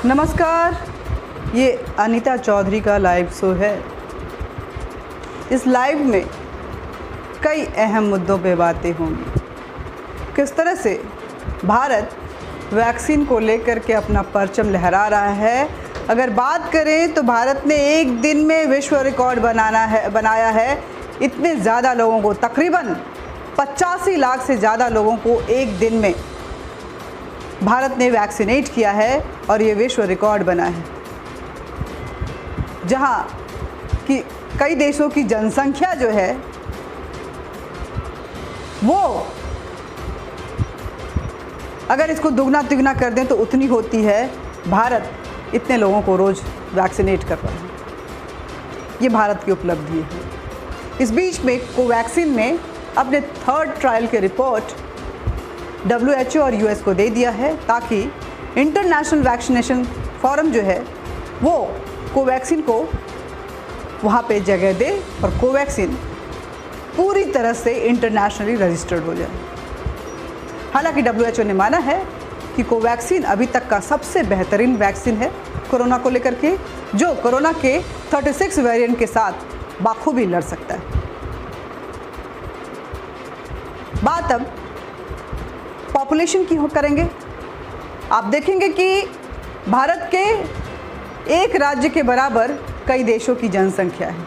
नमस्कार, ये अनीता चौधरी का लाइव शो है। इस लाइव में कई अहम मुद्दों पे बातें होंगी। किस तरह से भारत वैक्सीन को लेकर के अपना परचम लहरा रहा है। अगर बात करें तो भारत ने एक दिन में विश्व रिकॉर्ड बनाया है। इतने ज़्यादा लोगों को, तकरीबन 85 लाख से ज़्यादा लोगों को एक दिन में भारत ने वैक्सीनेट किया है और ये विश्व रिकॉर्ड बना है। जहाँ कि कई देशों की जनसंख्या जो है वो अगर इसको दुगना तिगुना कर दें तो उतनी होती है। भारत इतने लोगों को रोज़ वैक्सीनेट कर रहा है। ये भारत की उपलब्धि है। इस बीच में कोवैक्सीन ने अपने 3rd ट्रायल की रिपोर्ट WHO और US को दे दिया है ताकि इंटरनेशनल वैक्सीनेशन फोरम जो है वो कोवैक्सीन को वहाँ पे जगह दे और कोवैक्सीन पूरी तरह से इंटरनेशनली रजिस्टर्ड हो जाए। हालांकि WHO ने माना है कि कोवैक्सीन अभी तक का सबसे बेहतरीन वैक्सीन है कोरोना को लेकर के, जो कोरोना के 36 वेरिएंट के साथ बाखूबी लड़ सकता है। बात अब पॉपुलेशन की करेंगे। आप देखेंगे कि भारत के एक राज्य के बराबर कई देशों की जनसंख्या है।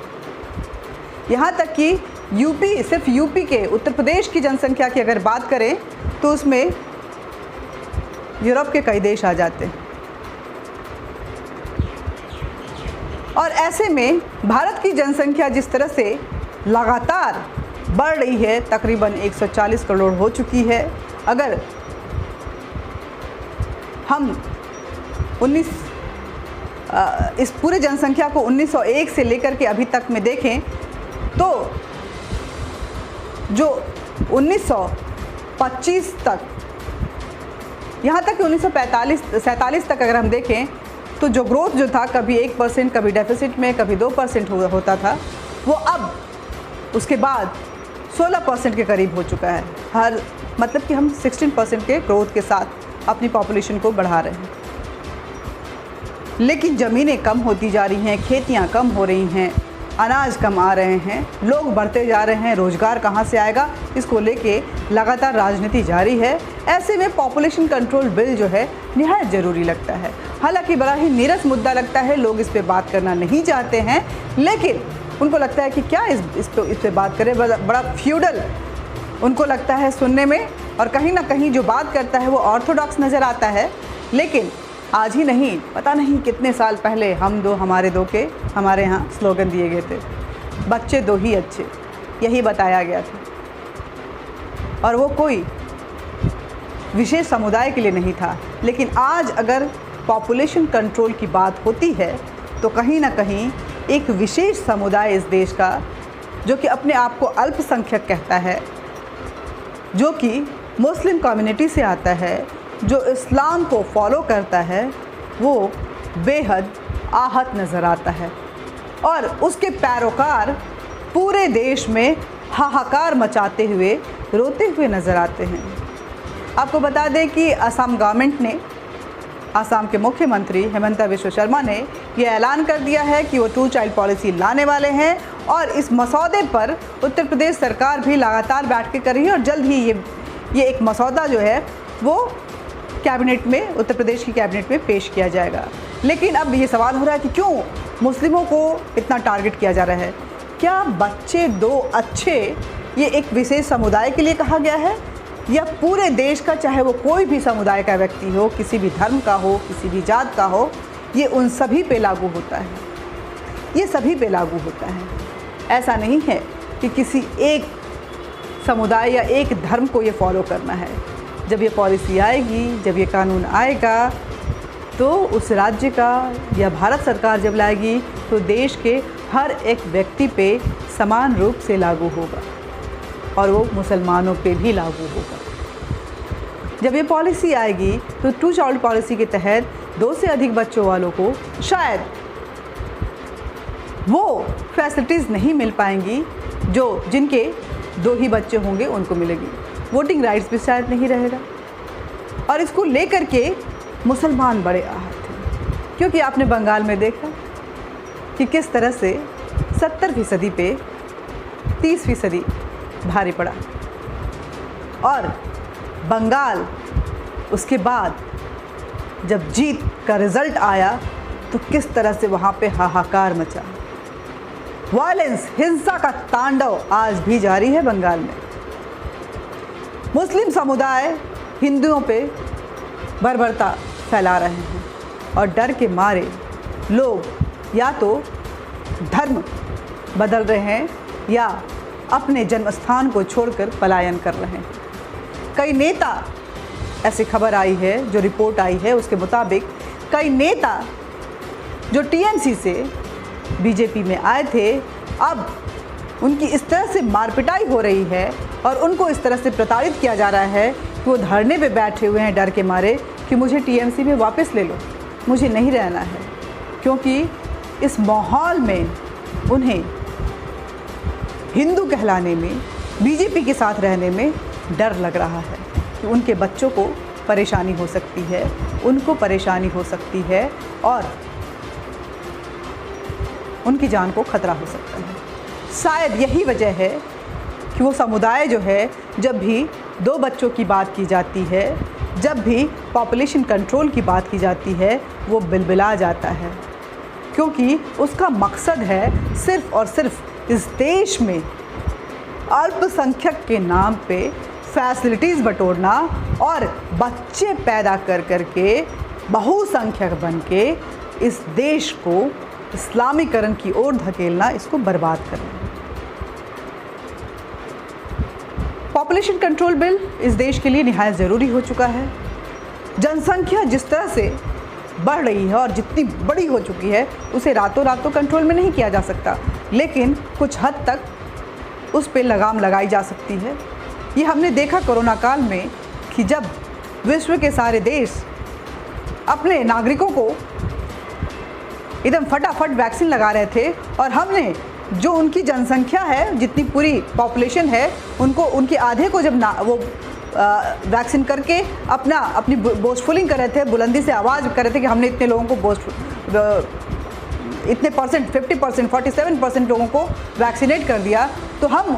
यहाँ तक कि यूपी, सिर्फ यूपी के, उत्तर प्रदेश की जनसंख्या की अगर बात करें तो उसमें यूरोप के कई देश आ जाते हैं। और ऐसे में भारत की जनसंख्या जिस तरह से लगातार बढ़ रही है, तकरीबन 140 करोड़ हो चुकी है। अगर हम इस पूरे जनसंख्या को 1901 से लेकर के अभी तक में देखें तो जो 1925 तक, यहाँ तक कि 1947 तक अगर हम देखें तो जो ग्रोथ जो था, कभी 1%, कभी डेफिसिट में, कभी 2% होता था, वो अब उसके बाद 16% के करीब हो चुका है। मतलब कि हम 16% के ग्रोथ के साथ अपनी पॉपुलेशन को बढ़ा रहे हैं। लेकिन ज़मीनें कम होती जा रही हैं, खेतियां कम हो रही हैं, अनाज कम आ रहे हैं, लोग बढ़ते जा रहे हैं, रोज़गार कहाँ से आएगा, इसको लेके लगातार राजनीति जारी है। ऐसे में पॉपुलेशन कंट्रोल बिल जो है निहायत ज़रूरी लगता है। हालांकि बड़ा ही नीरस मुद्दा लगता है, लोग इस पर बात करना नहीं चाहते हैं, लेकिन उनको लगता है कि क्या इस पे बात करें, बड़ा फ्यूडल उनको लगता है सुनने में। और कहीं ना कहीं जो बात करता है वो ऑर्थोडॉक्स नज़र आता है। लेकिन आज ही नहीं, पता नहीं कितने साल पहले हम दो हमारे दो के हमारे यहाँ स्लोगन दिए गए थे, बच्चे दो ही अच्छे, यही बताया गया था। और वो कोई विशेष समुदाय के लिए नहीं था। लेकिन आज अगर पॉपुलेशन कंट्रोल की बात होती है तो कहीं ना कहीं एक विशेष समुदाय इस देश का, जो कि अपने आप को अल्पसंख्यक कहता है, जो कि मुस्लिम कम्युनिटी से आता है, जो इस्लाम को फॉलो करता है, वो बेहद आहत नज़र आता है। और उसके पैरोकार पूरे देश में हाहाकार मचाते हुए, रोते हुए नज़र आते हैं। आपको बता दें कि असम गवर्नमेंट ने, असम के मुख्यमंत्री हेमंत बिश्व शर्मा ने यह ऐलान कर दिया है कि वो 2 चाइल्ड पॉलिसी लाने वाले हैं। और इस मसौदे पर उत्तर प्रदेश सरकार भी लगातार बैठ के कर रही है। और जल्द ही ये एक मसौदा जो है वो कैबिनेट में, उत्तर प्रदेश की कैबिनेट में पेश किया जाएगा। लेकिन अब ये सवाल हो रहा है कि क्यों मुस्लिमों को इतना टारगेट किया जा रहा है? क्या बच्चे दो अच्छे ये एक विशेष समुदाय के लिए कहा गया है, या पूरे देश का, चाहे वो कोई भी समुदाय का व्यक्ति हो, किसी भी धर्म का हो, किसी भी जात का हो, ये उन सभी पे लागू होता है? ये सभी पे लागू होता है। ऐसा नहीं है कि किसी एक समुदाय या एक धर्म को ये फॉलो करना है। जब ये पॉलिसी आएगी, जब ये कानून आएगा, तो उस राज्य का या भारत सरकार जब लाएगी तो देश के हर एक व्यक्ति पे समान रूप से लागू होगा, और वो मुसलमानों पे भी लागू होगा। जब ये पॉलिसी आएगी तो 2 चाइल्ड पॉलिसी के तहत 2 से अधिक बच्चों वालों को शायद वो फैसिलिटीज़ नहीं मिल पाएंगी जो जिनके 2 ही बच्चे होंगे उनको मिलेगी। वोटिंग राइट्स भी शायद नहीं रहेगा। और इसको लेकर के मुसलमान बड़े आहत हैं। क्योंकि आपने बंगाल में देखा कि किस तरह से 70% पे 30% भारी पड़ा, और बंगाल उसके बाद जब जीत का रिज़ल्ट आया तो किस तरह से वहाँ पे हाहाकार मचा। वायलेंस, हिंसा का तांडव आज भी जारी है बंगाल में। मुस्लिम समुदाय हिंदुओं पे बर्बरता फैला रहे हैं और डर के मारे लोग या तो धर्म बदल रहे हैं या अपने जन्मस्थान को छोड़कर पलायन कर रहे हैं। कई नेता, ऐसी खबर आई है, जो रिपोर्ट आई है उसके मुताबिक कई नेता जो टीएमसी से बीजेपी में आए थे, अब उनकी इस तरह से मारपिटाई हो रही है और उनको इस तरह से प्रताड़ित किया जा रहा है कि वो धरने पे बैठे हुए हैं डर के मारे कि मुझे टीएमसी में वापस ले लो, मुझे नहीं रहना है। क्योंकि इस माहौल में उन्हें हिंदू कहलाने में, बीजेपी के साथ रहने में डर लग रहा है कि उनके बच्चों को परेशानी हो सकती है, उनको परेशानी हो सकती है और उनकी जान को खतरा हो सकता है। शायद यही वजह है कि वो समुदाय जो है, जब भी 2 बच्चों की बात की जाती है, जब भी पॉपुलेशन कंट्रोल की बात की जाती है, वो बिलबिला जाता है। क्योंकि उसका मकसद है सिर्फ़ और सिर्फ इस देश में अल्पसंख्यक के नाम पे फैसिलिटीज़ बटोरना और बच्चे पैदा कर करके बहुसंख्यक बन के इस देश को इस्लामीकरण की ओर धकेलना, इसको बर्बाद करना। पॉपुलेशन कंट्रोल बिल इस देश के लिए निहायत ज़रूरी हो चुका है। जनसंख्या जिस तरह से बढ़ रही है और जितनी बड़ी हो चुकी है, उसे रातों रात तो कंट्रोल में नहीं किया जा सकता, लेकिन कुछ हद तक उस पर लगाम लगाई जा सकती है। ये हमने देखा कोरोना काल में कि जब विश्व के सारे देश अपने नागरिकों को एकदम फटाफट वैक्सीन लगा रहे थे और हमने जो उनकी जनसंख्या है, जितनी पूरी पॉपुलेशन है, उनको, उनके आधे को जब वो वैक्सीन करके अपनी बोस्टफुलिंग कर रहे थे, बुलंदी से आवाज़ कर रहे थे कि हमने इतने लोगों को इतने परसेंट 50%, 47% लोगों को वैक्सीनेट कर दिया, तो हम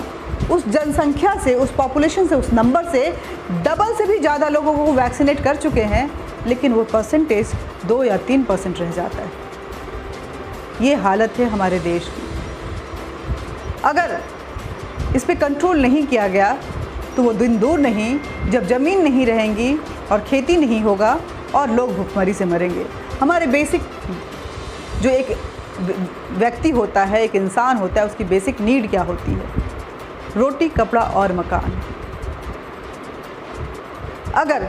उस जनसंख्या से, उस पॉपुलेशन से, उस नंबर से डबल से भी ज़्यादा लोगों को वैक्सीनेट कर चुके हैं, लेकिन वो परसेंटेज 2 या 3% रह जाता है। ये हालत है हमारे देश की। अगर इस पे कंट्रोल नहीं किया गया तो वो दिन दूर नहीं जब ज़मीन नहीं रहेंगी और खेती नहीं होगा और लोग भुखमरी से मरेंगे। हमारे बेसिक जो एक व्यक्ति होता है, एक इंसान होता है, उसकी बेसिक नीड क्या होती है? रोटी, कपड़ा और मकान। अगर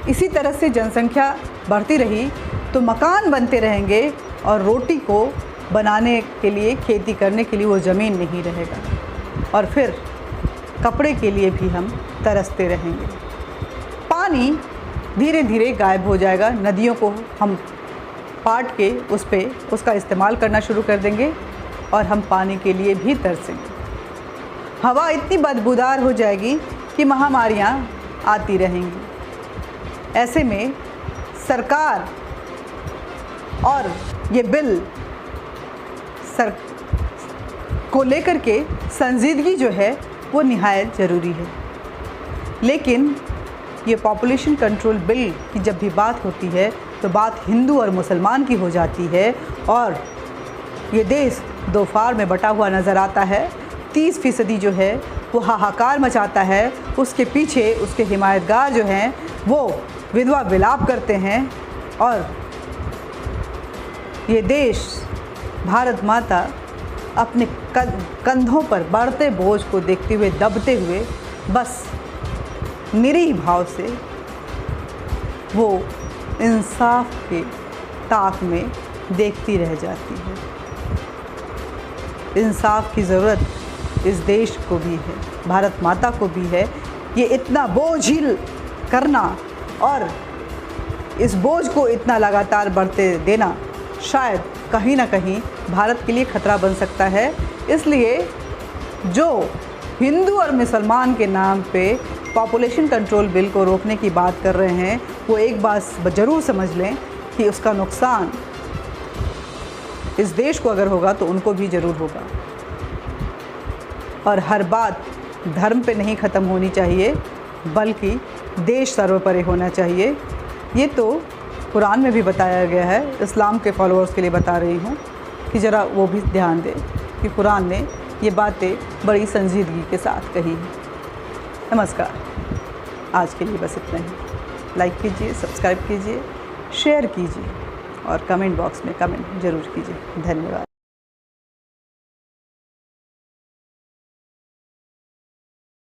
इसी तरह से जनसंख्या बढ़ती रही तो मकान बनते रहेंगे और रोटी को बनाने के लिए, खेती करने के लिए वो ज़मीन नहीं रहेगा, और फिर कपड़े के लिए भी हम तरसते रहेंगे। पानी धीरे धीरे गायब हो जाएगा, नदियों को हम पाट के उसका इस्तेमाल करना शुरू कर देंगे और हम पानी के लिए भी तरसेंगे। हवा इतनी बदबूदार हो जाएगी कि महामारियाँ आती रहेंगी। ऐसे में सरकार और ये बिल को लेकर के संजीदगी जो है वो निहायत ज़रूरी है। लेकिन ये पॉपुलेशन कंट्रोल बिल की जब भी बात होती है तो बात हिंदू और मुसलमान की हो जाती है और ये देश 2 फाड़ में बटा हुआ नज़र आता है। 30% जो है वो हाहाकार मचाता है, उसके पीछे उसके हिमायतगार जो हैं वो विधवा विलाप करते हैं और ये देश, भारत माता अपने कंधों पर बढ़ते बोझ को देखते हुए, दबते हुए, बस निरीह भाव से वो इंसाफ के ताक में देखती रह जाती है। इंसाफ की ज़रूरत इस देश को भी है, भारत माता को भी है। ये इतना बोझिल करना और इस बोझ को इतना लगातार बढ़ते देना शायद कहीं ना कहीं भारत के लिए खतरा बन सकता है। इसलिए जो हिंदू और मुसलमान के नाम पे पॉपुलेशन कंट्रोल बिल को रोकने की बात कर रहे हैं, वो एक बात ज़रूर समझ लें कि उसका नुकसान इस देश को अगर होगा तो उनको भी ज़रूर होगा। और हर बात धर्म पे नहीं ख़त्म होनी चाहिए, बल्कि देश सर्वोपरि होना चाहिए। ये तो कुरान में भी बताया गया है। इस्लाम के फॉलोअर्स के लिए बता रही हूँ कि ज़रा वो भी ध्यान दें कि कुरान ने ये बातें बड़ी संजीदगी के साथ कही हैं। नमस्कार, आज के लिए बस इतना ही। लाइक कीजिए, सब्सक्राइब कीजिए, शेयर कीजिए और कमेंट बॉक्स में कमेंट ज़रूर कीजिए। धन्यवाद।